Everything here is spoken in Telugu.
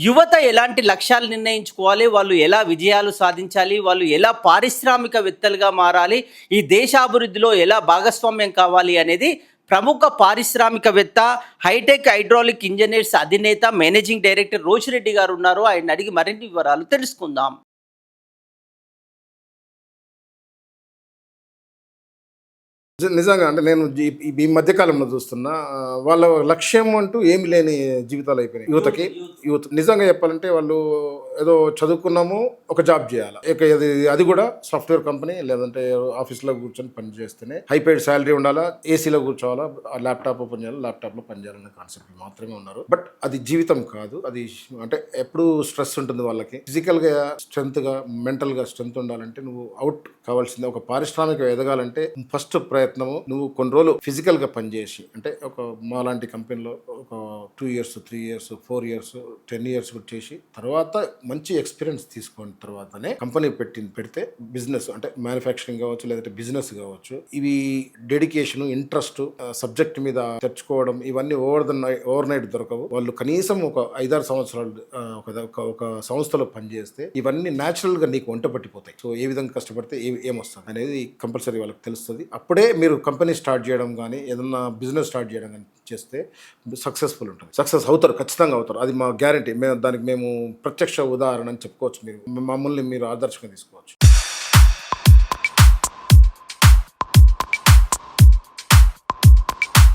యువత ఎలాంటి లక్ష్యాలు నిర్ణయించుకోవాలి? వాళ్ళు ఎలా విజయాలు సాధించాలి? వాళ్ళు ఎలా పారిశ్రామికవేత్తలుగా మారాలి? ఈ దేశాభివృద్ధిలో ఎలా భాగస్వామ్యం కావాలి అనేది ప్రముఖ పారిశ్రామికవేత్త, హైటెక్ హైడ్రాలిక్ ఇంజినీర్స్ అధినేత, మేనేజింగ్ డైరెక్టర్ రోషిరెడ్డి గారు ఉన్నారు. ఆయన్ని అడిగి మరిన్ని వివరాలు తెలుసుకుందాం. నిజంగా అంటే నేను ఈ మధ్య కాలంలో చూస్తున్నా వాళ్ళ లక్ష్యం అంటూ ఏమి లేని జీవితాలు అయిపోయినాయి యూత్ నిజంగా చెప్పాలంటే వాళ్ళు ఏదో చదువుకున్నాము, ఒక జాబ్ చేయాలి, ఇక అది కూడా సాఫ్ట్వేర్ కంపెనీ లేదంటే ఆఫీస్లో కూర్చొని పని చేస్తేనే హైపేడ్ శాలరీ ఉండాలా, ఏసీలో కూర్చోవాలా, ల్యాప్టాప్ ఓపెన్ చేయాలి, ల్యాప్టాప్లో పని చేయాలనే కాన్సెప్ట్ మాత్రమే ఉన్నారు. బట్ అది జీవితం కాదు. అది అంటే ఎప్పుడు స్ట్రెస్ ఉంటుంది వాళ్ళకి. ఫిజికల్గా స్ట్రెంత్గా, మెంటల్గా స్ట్రెంత్ ఉండాలంటే నువ్వు అవుట్ కావాల్సిందే. ఒక పారిశ్రామిక ఎదగాలంటే ఫస్ట్ ప్రయత్నము నువ్వు కొన్ని రోజులు ఫిజికల్గా పనిచేసి, అంటే ఒక మాలాంటి కంపెనీలో ఒక 2 years 3 years 4 years 10 years చేసి తర్వాత మంచి ఎక్స్పీరియన్స్ తీసుకున్న తర్వాతనే కంపెనీ పెడితే బిజినెస్ అంటే మ్యానుఫ్యాక్చరింగ్ కావచ్చు, లేదంటే బిజినెస్ కావచ్చు, ఇవి డెడికేషన్, ఇంట్రెస్ట్, సబ్జెక్ట్ మీద తెచ్చుకోవడం, ఇవన్నీ ఓవర్ నైట్ దొరకవు. వాళ్ళు కనీసం ఒక 5-6 సంవత్సరాలు ఒక సంస్థలో పనిచేస్తే ఇవన్నీ న్యాచురల్ గా నీకు వంట పట్టిపోతాయి. సో ఏ విధంగా కష్టపడితే ఏమొస్తుంది అనేది కంపల్సరీ వాళ్ళకి తెలుస్తుంది. అప్పుడే మీరు కంపెనీ స్టార్ట్ చేయడం కానీ ఏదన్నా బిజినెస్ స్టార్ట్ చేయడం కానీ చేస్తే సక్సెస్ఫుల్ ఉంటుంది. సక్సెస్ అవుతారు, ఖచ్చితంగా అవుతారు. అది మా గ్యారంటీ. మేము ప్రత్యక్ష ఉదాహరణ అని చెప్పుకోవచ్చు. మీరు మమ్మల్ని మీరు ఆదర్శంగా తీసుకోవచ్చు.